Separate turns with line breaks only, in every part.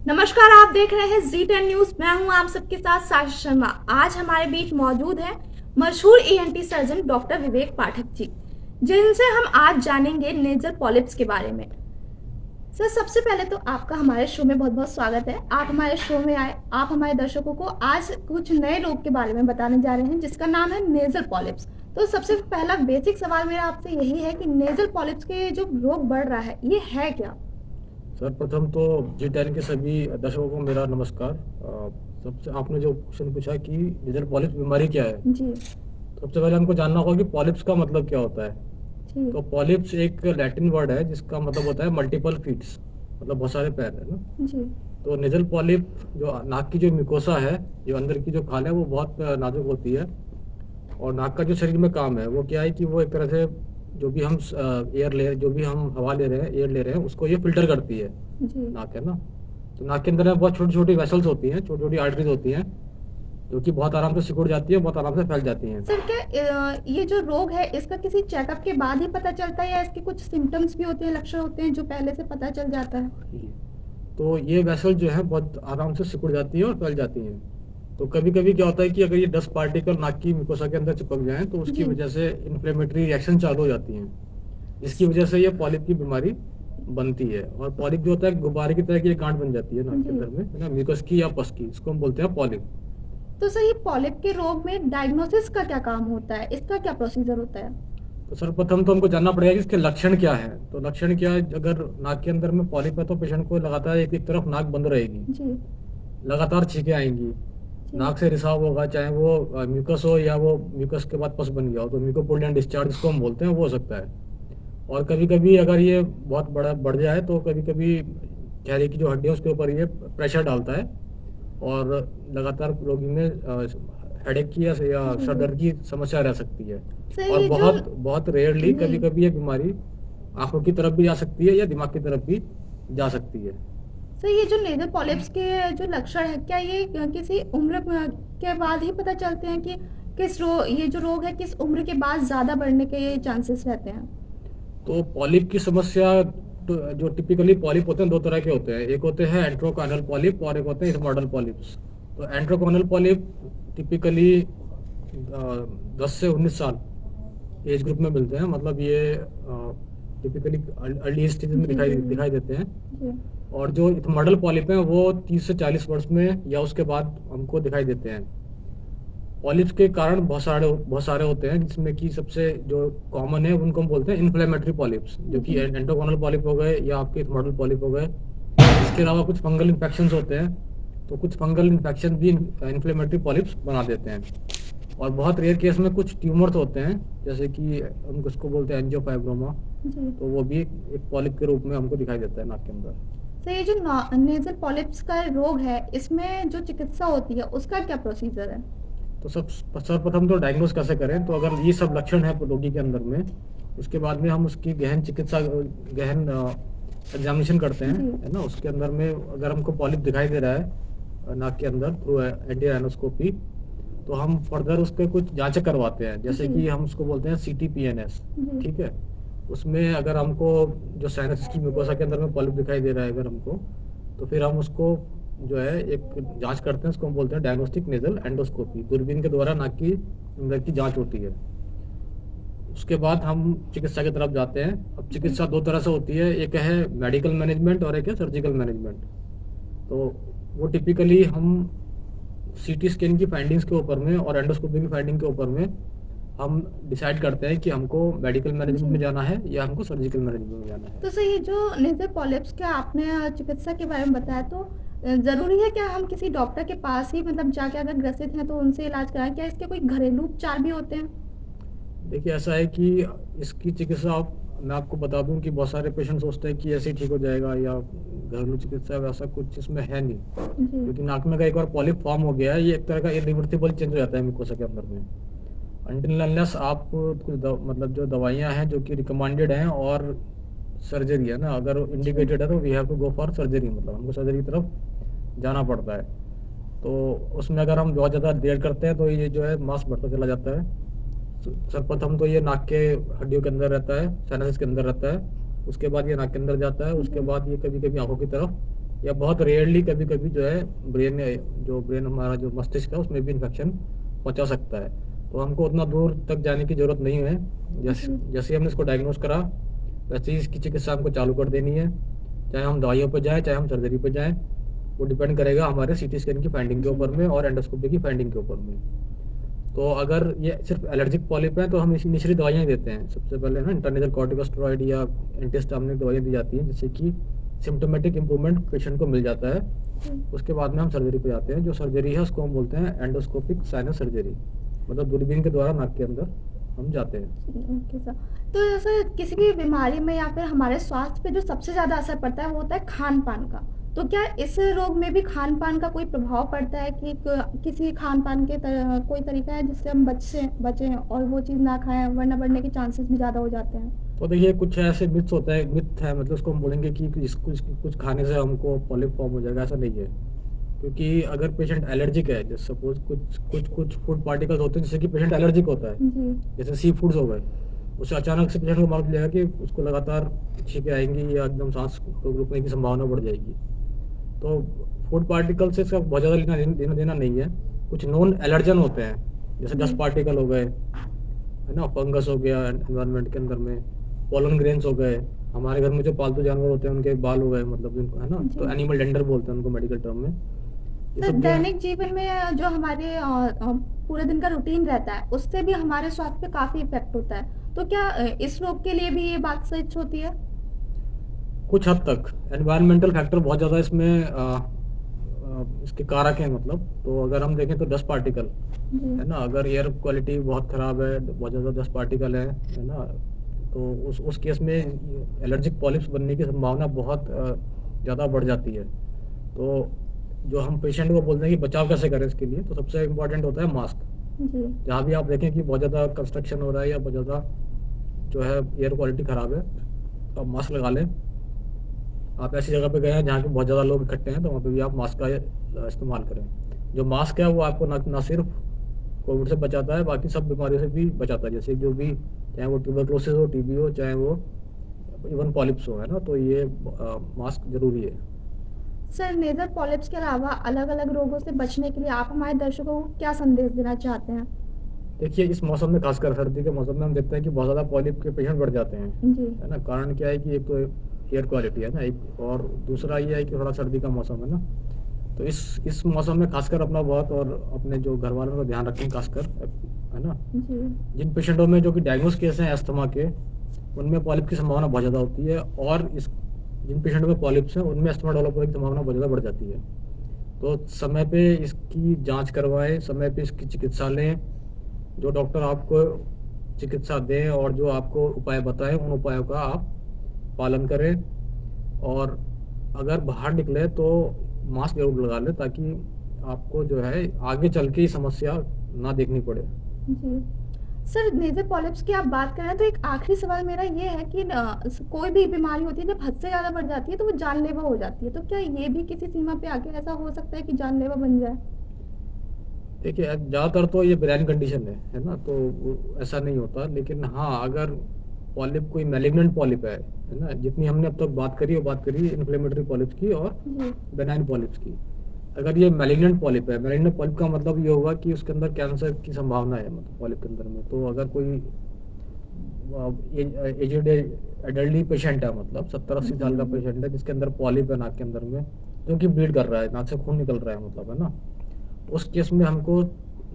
नमस्कार, आप देख रहे हैं जी10 न्यूज। मैं हूं आप सबके साथ साक्षी शर्मा। आज हमारे बीच मौजूद हैं मशहूर ईएनटी सर्जन डॉक्टर विवेक पाठक जी, जिनसे हम आज जानेंगे नेजल पॉलिप्स के बारे में। सर, सबसे पहले तो आपका हमारे शो में बहुत बहुत स्वागत है। आप हमारे शो में आए, आप हमारे दर्शकों को आज कुछ नए रोग के बारे में बताने जा रहे हैं जिसका नाम है नेजल पॉलिप्स। तो सबसे पहला बेसिक सवाल मेरा आपसे यही है कि नेजल पॉलिप्स के जो रोग बढ़ रहा है ये है क्या?
सर्वप्रथम तो जी10 के सभी दर्शकों को मेरा नमस्कार। सबसे आपने जो क्वेश्चन पूछा कि नेजल पॉलिप्स बीमारी क्या है,
जी।
सबसे पहले हमको जानना होगा कि पॉलिप्स का मतलब क्या होता है।
जी।
तो पॉलिप्स एक लैटिन वर्ड है जिसका मतलब होता है मल्टीपल फीट्स, मतलब बहुत सारे पैर है ना।
जी।
तो नेजल पॉलिप जो नाक की जो म्यूकोसा है, जो अंदर की जो खाल है, वो बहुत नाजुक होती है। और नाक का जो शरीर में काम है वो क्या है कि वो एक तरह से जो भी हम जो भी हम हवा ले रहे हैं, एयर ले रहे हैं, उसको ये फिल्टर करती है।
जी।
नाक है ना। तो नाक के अंदर में बहुत छोटी छोटी वेसल्स होती हैं, छोटी छोटी आर्टरीज होती हैं, जो कि बहुत आराम से सिकुड़ जाती है, बहुत आराम से फैल जाती हैं।
सर, क्या ये जो रोग है इसका किसी चेकअप के बाद ही पता चलता है या इसके कुछ सिम्टम्स भी होते हैं, लक्षण होते हैं जो पहले से पता चल जाता है?
जी। तो ये वेसल जो है बहुत आराम से सिकुड़ जाती है और फैल जाती हैं। तो कभी कभी क्या होता है कि अगर ये 10 पार्टिकल नाक की म्यूकोसा के अंदर चिपक जाएं तो उसकी
जी।
वजह से इन्फ्लेमेटरी रिएक्शन चालू हो जाती हैं, जिसकी वजह से ये पॉलिप की बीमारी बनती है। और पॉलिप जो होता है गुब्बारे की तरह की एक गांठ बन जाती है नाक के
जी।
अंदर में, है ना, म्यूकस की या पस की, इसको हम बोलते हैं पॉलिप।
तो सर, ये पॉलिप के रोग में डायग्नोसिस का क्या काम होता है, इसका क्या प्रोसीजर होता है?
तो सर्वप्रथम तो हमको जानना पड़ेगा कि इसके लक्षण क्या है। तो लक्षण क्या है, अगर नाक के अंदर में पॉलिप है तो पेशेंट को लगातार एक तरफ नाक बंद रहेगी,
जी।
लगातार छींकें आएंगी,
जी।
नाक से रिसाव होगा, चाहे वो म्यूकस हो या वो म्यूकस के बाद पस बन गया हो, तो म्यूकोपोडियन डिस्चार्ज जिसको हम बोलते हैं वो हो सकता है। और कभी कभी अगर ये बहुत बड़ा बढ़ जाए तो कभी कभी चेहरे की जो हड्डी है उसके ऊपर ये प्रेशर डालता है और लगातार रोगी में हेडेक की या
जी।
सर दर्द की समस्या रह सकती है।
सर,
और
ये जो
बहुत बहुत रेयरली
जी।
कभी कभी ये बीमारी आंखों की तरफ भी जा सकती है या दिमाग की तरफ भी जा सकती है।
सर, ये जो नेजल पॉलिप्स के जो लक्षण है क्या ये किसी उम्र के बाद ही पता चलते हैं कि ये जो रोग है किस उम्र के बाद ज्यादा बढ़ने के चांसेस रहते हैं?
तो पॉलिप की समस्या, तो जो टिपिकली पॉलिप होते हैं दो तरह के होते हैं, एक होते हैं एंट्रोकॉनल पॉलिप और एक होते हैं इथमोडल पॉलिप्स। तो एंट्रोकॉनल पॉलिप टिपिकली 10 से 19 साल एज ग्रुप में मिलते हैं, मतलब ये टिपिकली अर्ली स्टेज में
जी।
दिखाई
जी।
दिखाई देते हैं।
जी।
और जो इथमोडल पॉलिप हैं वो 30 से 40 वर्ष में या उसके बाद हमको दिखाई देते हैं। पॉलिप्स के कारण बहुत सारे होते हैं, जिसमें कि सबसे जो कॉमन है उनको हम बोलते हैं इन्फ्लेमेटरी पॉलिप्स, जो कि एंडोगोनल पॉलिप हो गए या आपके मॉडल पॉलिप हो गए। इसके अलावा कुछ फंगल इन्फेक्शंस होते हैं, तो कुछ फंगल इन्फेक्शन भी इन्फ्लेमेटरी पॉलिप्स बना देते हैं। और बहुत रेयर केस में कुछ ट्यूमर्स होते हैं, जैसे कि हम उसको बोलते हैं एंजियोफाइब्रोमा,
जी।
तो वो भी एक पॉलिप के रूप में हमको दिखाई देता है नाक के अंदर।
तो ये जो नेजल पॉलिप्स का रोग है इसमें जो चिकित्सा होती है उसका क्या प्रोसीजर है?
तो सर्वप्रथम तो डायग्नोस कैसे करें, तो अगर ये सब लक्षण है रोगी के अंदर में, उसके बाद में हम उसकी गहन एग्जामिनेशन करते हैं,
जी।
है ना। उसके अंदर में अगर हमको पॉलिप दिखाई दे रहा है नाक के अंदर थ्रू एंटी राइनोस्कोपी, तो हम फर्दर उसके कुछ जांचें करवाते हैं, जैसे
जी।
कि हम उसको बोलते हैं CTPNS।
जी।
ठीक है। उसमें अगर हमको जो साइनस की म्यूकोसा के अंदर में पॉलिप दिखाई दे रहा है अगर हमको, तो फिर हम उसको जो है एक जांच करते हैं, उसको हम बोलते हैं डायग्नोस्टिक नेजल एंडोस्कोपी। दूरबीन के द्वारा नाक की अंदर की जांच होती है। उसके बाद हम चिकित्सा की तरफ जाते हैं। अब चिकित्सा दो तरह से होती है, एक है मेडिकल मैनेजमेंट और एक है सर्जिकल मैनेजमेंट। तो वो टिपिकली हम CT स्कैन की फाइंडिंग्स के ऊपर में और एंडोस्कोपी की फाइंडिंग के ऊपर में हम डिसाइड करते हैं कि हमको मेडिकल मैनेजमेंट में जाना है या हमको सर्जिकल मैनेजमेंट में जाना है।
तो सर, ये जो नेजल पॉलिप्स का आपने चिकित्सा के बारे में बताया, तो जरूरी है क्या हम किसी डॉक्टर के पास ही मतलब जाके अगर ग्रसित हैं तो उनसे इलाज कराएं? क्या इसके कोई घरेलू उपचार भी होते हैं?
देखिए, ऐसा है कि इसकी चिकित्सा मैं आपको बता दूं कि बहुत सारे पेशेंट सोचते हैं कि ऐसे ही ठीक हो जाएगा या घरेलू चिकित्सा, वैसा कुछ इसमें है नहीं।
जी।
क्योंकि नाक में का एक बार पॉलिप फॉर्म हो गया है, ये एक तरह का इरिवर्सिबल चेंज हो जाता है म्यूकोसा के अंदर में। अनटिल अनलेस आप कुछ मतलब जो दवाइयाँ हैं जो कि रिकमेंडेड हैं और सर्जरी है ना, अगर इंडिकेटेड है तो we have to go for surgery, मतलब हमको सर्जरी की तरफ जाना पड़ता है। तो उसमें अगर हम बहुत ज़्यादा देर करते हैं तो ये जो है मांस बढ़ता चला जाता है। सर्वप्रथम तो ये नाक के हड्डियों के अंदर रहता है, साइनस के अंदर रहता है, उसके बाद ये नाक के अंदर जाता है, उसके बाद ये कभी कभी आंखों की तरफ या बहुत रेयरली कभी-कभी जो है ब्रेन हमारा जो मस्तिष्क है उसमें भी इन्फेक्शन पहुँचा सकता है। तो हमको उतना दूर तक जाने की ज़रूरत नहीं है।
जी।
जैसे ही हमने इसको डायग्नोज़ करा, वैसे ही इसकी चिकित्सा हमको चालू कर देनी है। चाहे हम दवाइयों पे जाएँ, चाहे हम सर्जरी पे जाएँ, वो डिपेंड करेगा हमारे सीटी स्कैन की फाइंडिंग के
जी।
ऊपर में और एंडोस्कोपी की फाइंडिंग के ऊपर में। तो अगर ये सिर्फ एलर्जिक पॉलिप है तो हम इनिशियली दवाइयाँ देते हैं। सबसे पहले ना इंट्रानेज़ल कॉर्टिकोस्टेरॉइड या एंटीहिस्टामिनिक दवाइयाँ दी जाती हैं, जिससे कि सिम्प्टोमेटिक इम्प्रूवमेंट पेशेंट को मिल जाता है।
जी।
उसके बाद में हम सर्जरी पे जाते हैं। जो सर्जरी है उसको हम बोलते हैं एंडोस्कोपिक साइनस सर्जरी, मतलब दूरबीन के द्वारा नाक के अंदर हम जाते हैं।
Okay sir. तो जैसे किसी भी बीमारी में या फिर हमारे स्वास्थ्य पे जो सबसे ज़्यादा असर पड़ता है वो होता है खान-पान का। तो क्या इस रोग में भी खान-पान का कोई प्रभाव पड़ता है कि किसी खान-पान के कोई तरीका है जिससे हम बचें और वो चीज़ ना खाएँ वरना बढ़ने के चांसेस भी ज़्यादा हो जाते हैं?
तो देखिए कुछ ऐसे मिथ है, मतलब उसको हम बोलेंगे कि कुछ खाने से हमको पॉलिप फॉर्म हो जाएगा, ऐसा नहीं है। क्योंकि अगर पेशेंट एलर्जिक है, जैसे सपोज़ कुछ फूड पार्टिकल्स होते हैं जिससे कि पेशेंट एलर्जिक होता है।
जी।
जैसे सी फूड्स हो गए, उससे अचानक से पेशेंट को मालूम चलेगा कि उसको लगातार छींकें आएँगी या एकदम साँस रुकने की संभावना बढ़ जाएगी। तो फूड पार्टिकल से इसका बहुत ज़्यादा लेना देना नहीं है। कुछ नॉन एलर्जन होते हैं, जैसे
जी।
डस्ट पार्टिकल हो गए, है ना? फंगस हो गया एनवायरनमेंट के अंदर में, पोलन ग्रेन्स हो गए, हमारे घर में जो पालतू जानवर होते हैं उनके बाल हो गए, मतलब जिनको, है ना? तो
जी।
एनिमल डेंडर बोलते हैं उनको मेडिकल टर्म में। ये
तो
सब जो है,
दैनिक जीवन में जो हमारे पूरे दिन का रूटीन रहता है, उससे भी हमारे स्वास्थ्य पे काफ़ी इफ़ेक्ट होता है। तो क्या इस रोग के लिए भी ये बात सच होती है?
कुछ हद तक एनवायरमेंटल फैक्टर बहुत ज़्यादा इसमें इसके कारक हैं, मतलब। तो अगर हम देखें तो डस्ट पार्टिकल,
जी।
है ना? अगर एयर क्वालिटी बहुत ख़राब है, बहुत ज़्यादा डस्ट पार्टिकल है ना? तो उस केस में एलर्जिक पॉलिप्स बनने की संभावना बहुत ज़्यादा बढ़ जाती है। तो जो हम पेशेंट को बोलते हैं कि बचाव कैसे करें इसके लिए, तो सबसे इम्पोर्टेंट होता है मास्क।
जी।
जहाँ भी आप देखें कि बहुत ज़्यादा कंस्ट्रक्शन हो रहा है या बहुत ज़्यादा जो है एयर क्वालिटी ख़राब है, तो आप मास्क लगा लें। आप ऐसी जगह पे गए हैं जहाँ पे बहुत ज़्यादा लोग इकट्ठे हैं, तो वहाँ पे भी आप मास्क का इस्तेमाल करें। जो मास्क है वो आपको ना सिर्फ कोविड से बचाता है, बाकी सब बीमारियों से भी बचाता है। जैसे जो भी, चाहे वो ट्यूबरकुलोसिस हो, टीबी हो, चाहे वो इवन पॉलिप्स हो, है ना? तो ये मास्क ज़रूरी है।
सर, नेज़ल पॉलिप्स के अलावा अलग-अलग रोगों से बचने के लिए आप हमारे दर्शकों को क्या संदेश देना चाहते हैं?
देखिए इस मौसम में, खासकर सर्दी के मौसम में, हम देखते हैं कि बहुत ज़्यादा पॉलिप के पेशेंट बढ़ जाते हैं,
जी।
है ना? कारण क्या है कि एक तो एयर क्वालिटी है ना, एक, और दूसरा ये है कि थोड़ा सर्दी का मौसम है ना। तो इस मौसम में खासकर अपना बहुत और अपने जो घर वालों का ध्यान रखें, खासकर, है ना?
जी।
जिन पेशेंटों में जो कि डायग्नोज केस हैं अस्थमा के, उनमें पॉलिप की संभावना बहुत ज़्यादा होती है, और इस जिन पेशेंटों में पॉलिप्स हैं उनमें अस्थमा डेवलप होने की संभावना बहुत ज़्यादा बढ़ जाती है। तो समय पे इसकी जांच करवाएं, समय पे इसकी चिकित्सा लें। जो डॉक्टर आपको चिकित्सा दें और जो आपको उपाय बताएं, उन उपायों का आप पालन करें। और अगर बाहर निकले तो मास्क जरूर लगा लें, ताकि आपको जो है आगे चल के ये समस्या ना देखनी पड़े।
जी। सर, नेज़ल पॉलिप्स की आप बात कर रहे हैं तो एक आखिरी सवाल मेरा ये है कि कोई भी बीमारी होती है जब हद से ज़्यादा बढ़ जाती है तो वो जानलेवा हो जाती है। तो क्या ये भी किसी सीमा पे आके ऐसा हो सकता है कि जानलेवा बन जाए?
देखिए ज़्यादातर तो ये बेनाइन कंडीशन है ना? तो ऐसा नहीं होता, लेकिन हाँ, अगर पॉलिप कोई मैलिग्नेंट पॉलिप है ना? जितनी हमने अब तक बात करी, वो बात करी इन्फ्लेमेटरी पॉलिप्स की और
जी।
बेनाइन पॉलिप्स की। अगर ये मैलिग्नेंट पॉलिप है, मैलिग्नेंट पॉलिप का मतलब ये होगा कि उसके अंदर कैंसर की संभावना है, मतलब पॉलिप के अंदर में। तो अगर कोई एजेड एडल्टली पेशेंट है, मतलब 70-80 साल का
जी।
पेशेंट है जिसके अंदर पॉलिप है नाक के अंदर में, जो कि ब्लीड कर रहा है, नाक से खून निकल रहा है, मतलब, है ना? उस केस में हमको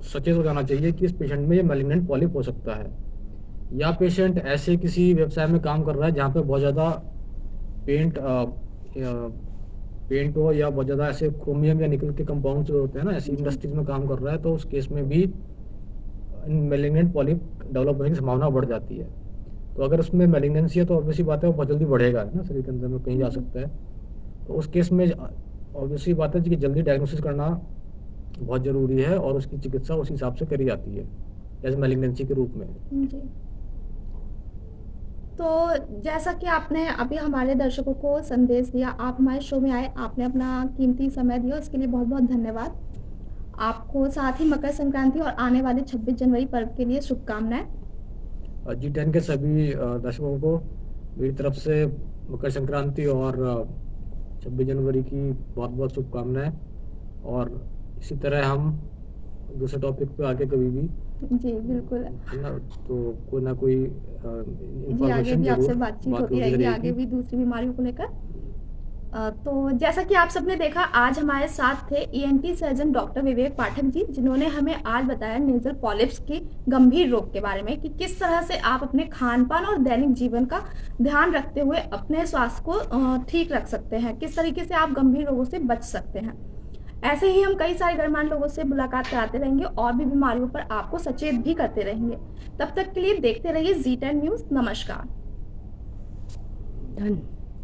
सचेत हो जाना चाहिए कि इस पेशेंट में ये मैलिग्नेंट पॉलिप हो सकता है। या पेशेंट ऐसे किसी व्यवसाय में काम कर रहा है जहाँ पे बहुत ज़्यादा पेंट पेंट हो, या बहुत ज़्यादा ऐसे क्रोमियम या निकल के कंपाउंड्स जो होते हैं ना, ऐसी
जी।
इंडस्ट्रीज में काम कर रहा है, तो उस केस में भी मैलिग्नेंट पॉलिप डेवलप होने की संभावना बढ़ जाती है। तो अगर उसमें मैलिग्नेंसी है तो ऑब्वियसली बात है वो बहुत जल्दी बढ़ेगा, है ना, शरीर के अंदर में कहीं जा
जी।
सकता है। तो उस केस में ऑब्वियसली बात है कि जल्दी डायग्नोसिस करना बहुत ज़रूरी है, और उसकी चिकित्सा उस हिसाब से करी जाती है, एज मैलिग्नेंसी के रूप में।
जी। तो जैसा कि आपने अभी हमारे दर्शकों को संदेश दिया, आप हमारे शो में आए, आपने अपना कीमती समय दिया, उसके लिए बहुत-बहुत धन्यवाद। आपको साथ ही मकर संक्रांति और आने वाले 26 जनवरी पर्व के लिए शुभकामनाएँ।
G10 के सभी दर्शकों को मेरी तरफ से मकर संक्रांति और 26 जनवरी की बहुत बहुत शुभकामनाएं। और इसी तरह हम दूसरे टॉपिक पे आगे कभी भी,
जी, बिल्कुल।
है ना, तो कोई ना कोई
जी, आगे
इंफॉर्मेशन
भी आपसे
जरूर
बातचीत
बात
होती
होती
रहेगी,
रहेगी।
आगे भी दूसरी बीमारियों को लेकर। तो जैसा कि आप सबने देखा, आज हमारे साथ थे ईएनटी सर्जन डॉक्टर विवेक पाठक जी, जिन्होंने हमें आज बताया नेज़ल पॉलिप्स की गंभीर रोग के बारे में कि किस तरह से आप अपने खान-पान और दैनिक जीवन का ध्यान रखते हुए अपने स्वास्थ्य को ठीक रख सकते हैं, किस तरीके से आप गंभीर रोगों से बच सकते हैं। ऐसे ही हम कई सारे गणमान्य लोगों से मुलाकात कराते रहेंगे और भी बीमारियों पर आपको सचेत भी करते रहेंगे। तब तक के लिए देखते रहिए जी10 न्यूज़। नमस्कार।
डन।